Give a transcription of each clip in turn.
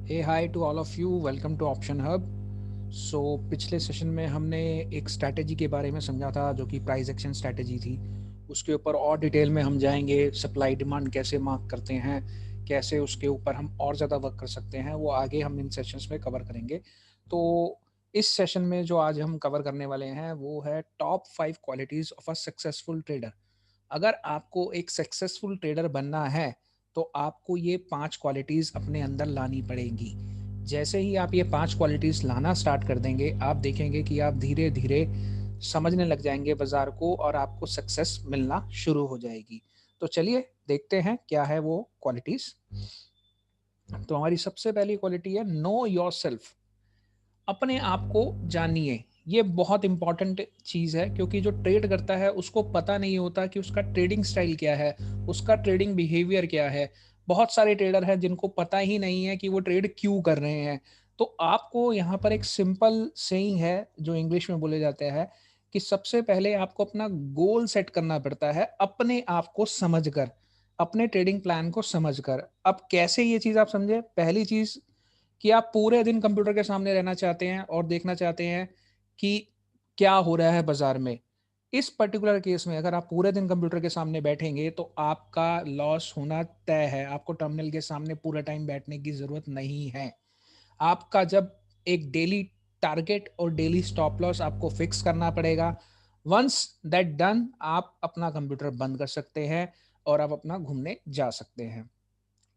Hey hi to all of you, welcome to option hub. So पिछले session में हमने एक स्ट्रैटेजी के बारे में समझा था जो कि प्राइस एक्शन स्ट्रैटेजी थी। उसके ऊपर और डिटेल में हम जाएंगे, सप्लाई डिमांड कैसे मार्क करते हैं, कैसे उसके ऊपर हम और ज़्यादा वर्क कर सकते हैं, वो आगे हम इन सेशंस में कवर करेंगे। तो इस सेशन में जो आज हम कवर करने वाले हैं वो है top 5 qualities of a successful trader. अगर आपको एक सक्सेसफुल ट्रेडर बनना है तो आपको ये 5 क्वालिटीज़ अपने अंदर लानी पड़ेंगी। जैसे ही आप ये 5 क्वालिटीज़ लाना स्टार्ट कर देंगे, आप देखेंगे कि आप धीरे-धीरे समझने लग जाएँगे बाज़ार को और आपको सक्सेस मिलना शुरू हो जाएगी। तो चलिए देखते हैं क्या है वो क्वालिटीज़। तो हमारी सबसे पहली क्वालिटी है नो योरसेल्फ। अपने आप को जानिए। ये बहुत इंपॉर्टेंट चीज़ है क्योंकि जो ट्रेड करता है उसको पता नहीं होता कि उसका ट्रेडिंग स्टाइल क्या है, उसका ट्रेडिंग बिहेवियर क्या है। बहुत सारे ट्रेडर हैं जिनको पता ही नहीं है कि वो ट्रेड क्यों कर रहे हैं। तो आपको यहाँ पर एक सिंपल सेइंग है जो इंग्लिश में बोले जाते हैं कि सबसे पहले आपको अपना गोल सेट करना पड़ता है अपने आप को समझकर, अपने ट्रेडिंग प्लान को समझकर। अब कैसे ये चीज़ आप समझे? पहली चीज़ कि आप पूरे दिन कंप्यूटर के सामने रहना चाहते हैं और देखना चाहते हैं कि क्या हो रहा है बाजार में। इस पर्टिकुलर केस में अगर आप पूरे दिन कंप्यूटर के सामने बैठेंगे तो आपका लॉस होना तय है। आपको टर्मिनल के सामने पूरा टाइम बैठने की ज़रूरत नहीं है। आपका जब एक डेली टारगेट और डेली स्टॉप लॉस आपको फिक्स करना पड़ेगा। वंस दैट डन, आप अपना कंप्यूटर बंद कर सकते हैं और आप अपना घूमने जा सकते हैं।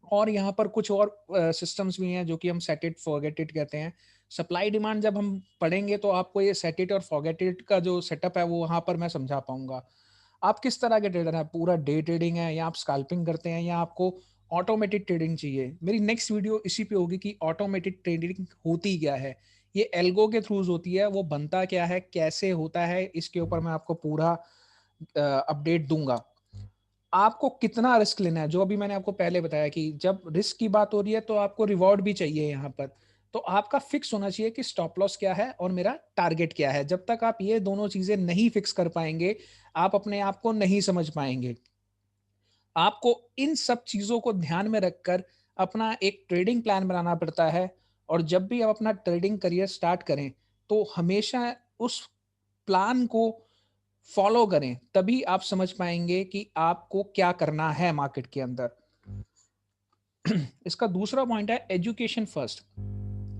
और यहाँ पर कुछ और सिस्टम्स भी हैं जो कि हम सेट इट फॉरगेट इट कहते हैं। सप्लाई डिमांड जब हम पढ़ेंगे तो आपको ये सेट इट और फॉरगेट इट का जो सेटअप है वो वहाँ पर मैं समझा पाऊंगा। आप किस तरह के ट्रेडर हैं? पूरा डे ट्रेडिंग है या आप स्कैल्पिंग करते हैं या आपको ऑटोमेटेड ट्रेडिंग चाहिए? मेरी नेक्स्ट वीडियो इसी पे होगी कि ऑटोमेटेड ट्रेडिंग होती क्या है, ये एल्गो के थ्रूज होती है, वो बनता क्या है, कैसे होता है, इसके ऊपर मैं आपको पूरा अपडेट दूंगा। आपको कितना रिस्क लेना है, जो अभी मैंने आपको पहले बताया कि जब रिस्क की बात हो रही है तो आपको रिवॉर्ड भी चाहिए यहाँ पर। तो आपका फिक्स होना चाहिए कि स्टॉप लॉस क्या है और मेरा टारगेट क्या है। जब तक आप ये दोनों चीजें नहीं फिक्स कर पाएंगे, आप अपने आप को नहीं समझ पाएंगे। आपको इन सब चीजों को ध्यान में रखकर अपना एक ट्रेडिंग प्लान बनाना पड़ता है। और जब भी आप अपना ट्रेडिंग करियर स्टार्ट करें तो हमेशा उस प्लान को फॉलो करें, तभी आप समझ पाएंगे कि आपको क्या करना है मार्केट के अंदर। इसका दूसरा पॉइंट है एजुकेशन फर्स्ट।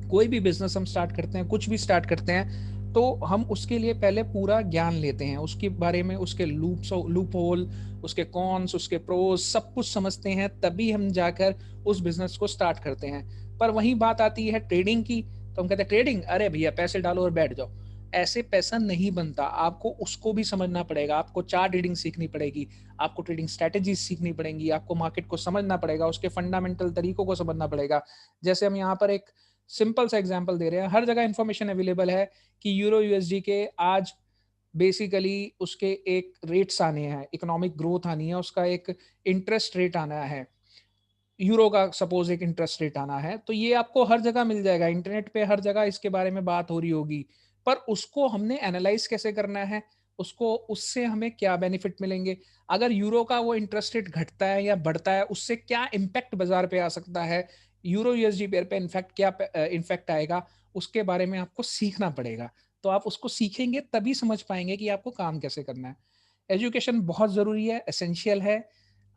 कोई भी बिजनेस हम स्टार्ट करते हैं, कुछ भी स्टार्ट करते हैं, तो हम उसके लिए पहले पूरा ज्ञान लेते हैं उसके बारे में, उसके लूप होल, उसके कॉन्स, उसके प्रोज, सब कुछ समझते हैं, तभी हम जाकर उस बिजनेस को स्टार्ट करते हैं। पर वही बात आती है ट्रेडिंग की, तो हम कहते हैं ट्रेडिंग, अरे भैया पैसे डालो और बैठ जाओ। ऐसे पैसा नहीं बनता। आपको उसको भी समझना पड़ेगा, आपको चार्ट रीडिंग सीखनी पड़ेगी, आपको ट्रेडिंग स्ट्रेटेजी सीखनी पड़ेंगी, आपको मार्केट को समझना पड़ेगा, उसके फंडामेंटल तरीकों को समझना पड़ेगा। जैसे हम यहाँ पर एक सिंपल सा एग्जांपल दे रहे हैं, हर जगह इंफॉर्मेशन अवेलेबल है कि यूरो यूएसडी के आज बेसिकली उसके एक रेट्स आने हैं, इकोनॉमिक ग्रोथ आनी है, उसका एक इंटरेस्ट रेट आना है, यूरो का सपोज एक इंटरेस्ट रेट आना है, तो ये आपको हर जगह मिल जाएगा, इंटरनेट पे हर जगह इसके बारे में बात हो रही होगी। पर उसको हमने एनालाइज कैसे करना है, उसको उससे हमें क्या बेनिफिट मिलेंगे, अगर यूरो का वो इंटरेस्ट रेट घटता है या बढ़ता है उससे क्या इम्पैक्ट बाजार पे आ सकता है, यूरो यूएसडी पेयर पे इनफैक्ट क्या इन्फेक्ट आएगा, उसके बारे में आपको सीखना पड़ेगा। तो आप उसको सीखेंगे तभी समझ पाएंगे कि आपको काम कैसे करना है। एजुकेशन बहुत ज़रूरी है, एसेंशियल है।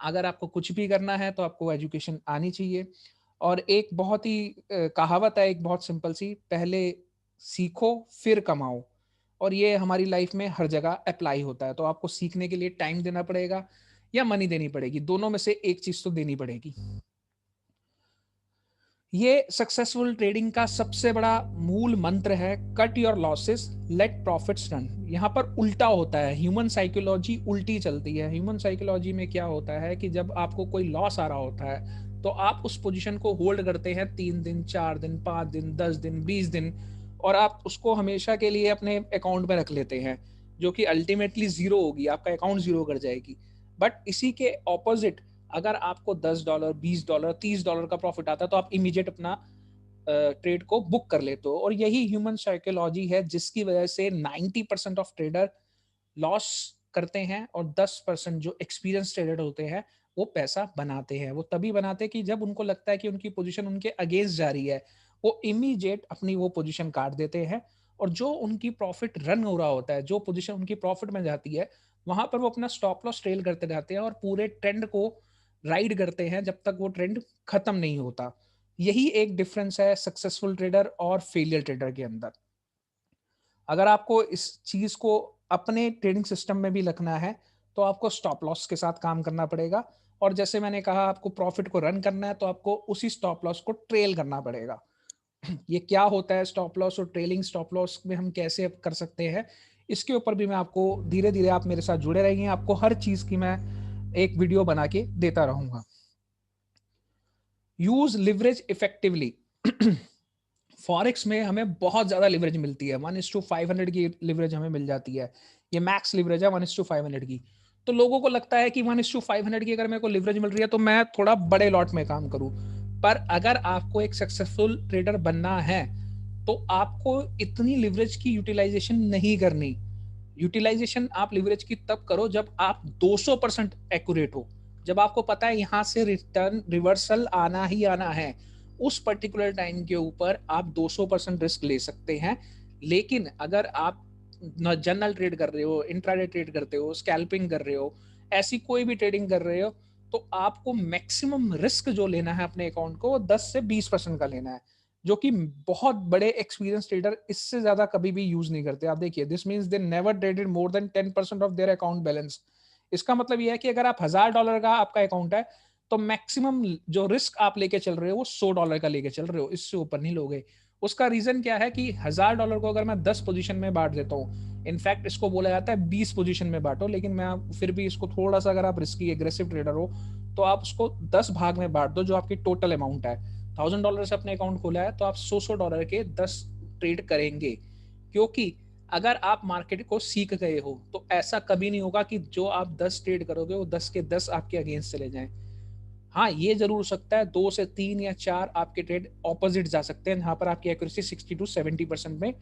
अगर आपको कुछ भी करना है तो आपको एजुकेशन आनी चाहिए। और एक बहुत ही कहावत है, एक बहुत सिंपल सी, पहले सीखो फिर कमाओ। और ये हमारी लाइफ में हर जगह अप्लाई होता है। तो आपको सीखने के लिए टाइम देना पड़ेगा या मनी देनी पड़ेगी, दोनों में से एक चीज तो देनी पड़ेगी। ये सक्सेसफुल ट्रेडिंग का सबसे बड़ा मूल मंत्र है, cut your losses, let profits run. यहाँ पर उल्टा होता है, ह्यूमन साइकोलॉजी उल्टी चलती है। ह्यूमन साइकोलॉजी में क्या होता है कि जब आपको कोई लॉस आ रहा होता है तो आप उस पोजीशन को होल्ड करते हैं 3 दिन, 4 दिन, 5 दिन, 10 दिन, 20 दिन, और आप उसको हमेशा के लिए अपने अकाउंट में रख लेते हैं, जो कि अल्टीमेटली जीरो होगी, आपका अकाउंट जीरो कर जाएगी। बट इसी के ऑपोजिट, अगर आपको $10, $20, $30 का प्रॉफिट आता है तो आप इमीडिएट अपना ट्रेड को बुक कर लेते हो। और यही ह्यूमन साइकोलॉजी है जिसकी वजह से 90% ऑफ ट्रेडर लॉस करते हैं और 10% जो एक्सपीरियंस ट्रेडर होते हैं वो पैसा बनाते हैं। वो तभी बनाते हैं कि जब उनको लगता है कि उनकी पोज़ीशन उनके अगेंस्ट जा रही है, वो इमीडिएट अपनी वो पोज़ीशन काट देते हैं और जो उनकी प्रॉफ़िट रन हो रहा होता है, जो पोज़ीशन उनकी प्रॉफ़िट में जाती है, वहाँ पर वो अपना स्टॉप लॉस ट्रेल करते रहते हैं और पूरे ट्रेंड को राइड करते हैं जब तक वो ट्रेंड खत्म नहीं होता। यही एक डिफरेंस है सक्सेसफुल ट्रेडर और फेलियर ट्रेडर के अंदर। अगर आपको इस चीज़ को अपने ट्रेडिंग सिस्टम में भी रखना है, तो आपको स्टॉप लॉस के साथ काम करना पड़ेगा और जैसे मैंने कहा आपको प्रॉफ़िट को रन करना है, तो आपको उसी स्टॉप लॉस को ट्रेल करना पड़ेगा। ये क्या होता है स्टॉप लॉस और ट्रेलिंग स्टॉप लॉस में हम कैसे अब कर सकते हैं, इसके ऊपर भी मैं आपको धीरे-धीरे आप मेरे साथ जुड़े रहिए, आपको हर चीज़ की मैं एक वीडियो बना के देता रहूँगा। Use leverage effectively. फॉरेक्स में हमें बहुत ज़्यादा लिवरेज मिलती है, 1:500 की लिवरेज हमें मिल जाती है। ये मैक्स लिवरेज है 1:500 की। तो लोगों को लगता है कि 1:500 की अगर मेरे को लिवरेज मिल रही है तो मैं थोड़ा बड़े लॉट में काम करूँ। पर अगर आपको एक सक्सेसफुल ट्रेडर बनना है, तो आपको इतनी लिवरेज की यूटिलाइज़ेशन नहीं करनी। यूटिलाइज़ेशन आप लिवरेज की तब करो जब आप 200% एक्यूरेट हो। जब आपको पता है यहाँ से रिटर्न रिवर्सल आना ही आना है। उस पर्टिकुलर टाइम के ऊपर आप 200% रिस्क ले सकते हैं। लेकिन अगर आप जनरल ट्रेड कर रहे हो, इंट्राडे ट्रेड करते हो, स्कैल्पिंग कर रहे हो, ऐसी कोई भी ट्रेडिंग कर रहे हो, तो आपको मैक्सिमम रिस्क जो लेना है अपने अकाउंट को 10 से 20% का लेना है, जो कि बहुत बड़े एक्सपीरियंस ट्रेडर इससे ज्यादा कभी भी यूज नहीं करते। आप देखिए, this means they never traded more than 10% of their account balance. इसका मतलब यह है कि अगर आप $1000 का आपका अकाउंट है, तो मैक्सिमम जो रिस्क आप लेके चल रहे हो वो $100 का लेके चल रहे हो, इससे ऊपर नहीं लोगे। उसका रीजन क्या है कि $1000 को अगर मैं 10 पोजीशन में बांट देता हूँ, इनफैक्ट इसको बोला जाता है 20 पोजीशन में बांटो, लेकिन मैं फिर भी इसको थोड़ा सा, अगर आप रिस्की एग्रेसिव ट्रेडर हो तो आप उसको 10 भाग में बांट दो, जो आपकी टोटल अमाउंट है। $1000 से अपने अकाउंट खोला है तो आप $100 के 10 ट्रेड करेंगे। क्योंकि अगर आप मार्केट को सीख गए हो तो ऐसा कभी नहीं होगा कि जो आप 10 ट्रेड करोगे वो 10 के 10 आपके अगेंस्ट चले जाएं। हाँ, ये ज़रूर हो सकता है 2 से 3 या 4 आपके ट्रेड ऑपोज़िट जा सकते हैं, जहाँ पर आपकी एक्यूरेसी 60 टू 70% में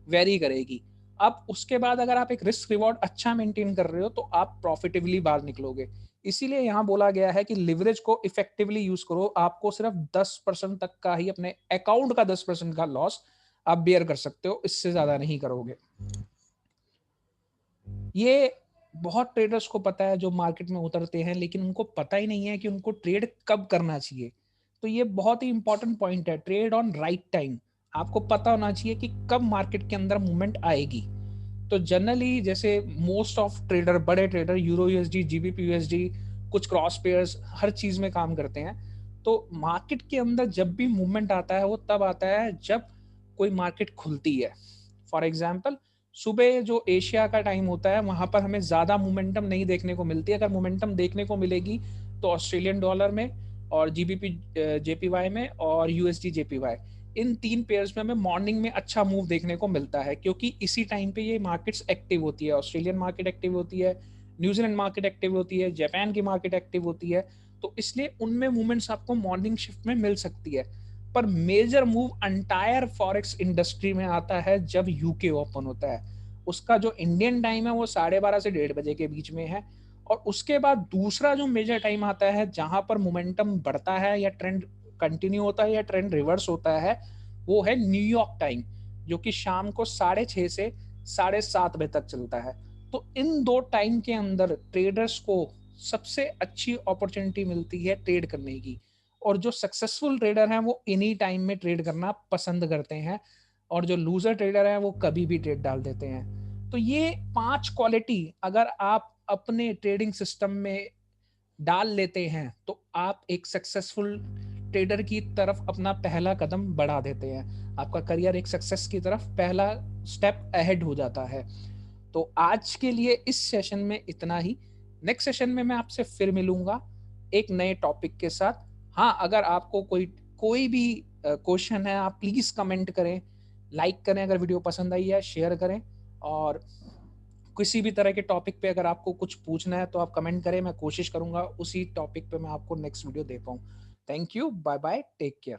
वेरी करेगी। अब उसके बाद अगर आप एक रिस्क रिवॉर्ड अच्छा मेंटेन कर रहे हो, तो आप प्रॉफिटेबली बाहर निकलोगे। इसीलिए यहाँ बोला गया है कि लिवरेज को इफेक्टिवली यूज़ करो। आपको सिर्फ 10% तक का ही, अपने अकाउंट का 10% का लॉस आप बेयर कर सकते हो, इससे ज़्यादा नहीं करोगे। ये बहुत ट्रेडर्स को पता है जो मार्केट में उतरते हैं, लेकिन उनको पता ही नहीं है कि उनको ट्रेड कब करना चाहिए। तो ये बहुत ही इंपॉर्टेंट पॉइंट है, ट्रेड ऑन राइट टाइम। आपको पता होना चाहिए कि कब मार्केट के अंदर मूवमेंट आएगी। तो जनरली जैसे मोस्ट ऑफ ट्रेडर, बड़े trader euro USD, GBP USD, कुछ क्रॉस पेयर्स, हर चीज में काम करते हैं। तो मार्केट के अंदर जब भी मूवमेंट आता है वो तब आता है जब कोई मार्केट खुलती है। फॉर एग्जाम्पल, सुबह जो एशिया का टाइम होता है वहां पर हमें ज्यादा मोमेंटम नहीं देखने को मिलती है। अगर मोमेंटम देखने को मिलेगी तो ऑस्ट्रेलियन डॉलर में और जीबीपी जेपीवाई में और यूएसडी जेपीवाई, इन 3 पेयर्स में हमें मॉर्निंग में अच्छा मूव देखने को मिलता है, क्योंकि इसी टाइम पे ये मार्केट्स एक्टिव होती है। ऑस्ट्रेलियन मार्केट एक्टिव होती है, न्यूजीलैंड मार्केट एक्टिव होती है, जापान की मार्केट एक्टिव होती है। तो इसलिए उनमें मूवमेंट्स आपको मॉर्निंग शिफ्ट में मिल सकती है। पर major move entire forex industry में आता है जब यूके ओपन होता है। उसका जो इंडियन टाइम है वो 12:30 से 1:30 के बीच में है। और उसके बाद दूसरा जो मेजर टाइम आता है जहां पर मोमेंटम बढ़ता है या ट्रेंड कंटिन्यू होता है या ट्रेंड रिवर्स होता है, वो है न्यूयॉर्क टाइम, जो कि शाम को 6:30 से 7:30 बजे तक चलता है। तो इन दो टाइम के अंदर ट्रेडर्स को सबसे अच्छी अपॉर्चुनिटी मिलती है ट्रेड करने की। और जो सक्सेसफुल ट्रेडर हैं वो इन्हीं टाइम में ट्रेड करना पसंद करते हैं, और जो लूजर ट्रेडर हैं वो कभी भी ट्रेड डाल देते हैं। तो ये 5 क्वालिटी अगर आप अपने ट्रेडिंग सिस्टम में डाल लेते हैं तो आप एक सक्सेसफुल ट्रेडर की तरफ अपना पहला कदम बढ़ा देते हैं। आपका करियर एक सक्सेस की तरफ पहला स्टेप अहेड हो जाता है। तो आज के लिए इस सेशन में इतना ही। नेक्स्ट सेशन में मैं आपसे फिर मिलूंगा एक नए टॉपिक के साथ। हाँ, अगर आपको कोई कोई भी क्वेश्चन है, आप प्लीज कमेंट करें, लाइक करें अगर वीडियो पसंद आई है, शेयर करें। और किसी भी तरह के टॉपिक पे अगर आपको कुछ पूछना है तो आप कमेंट करें, मैं कोशिश करूंगा उसी टॉपिक पे मैं आपको नेक्स्ट वीडियो दे पाऊँ। Thank you, bye bye, take care.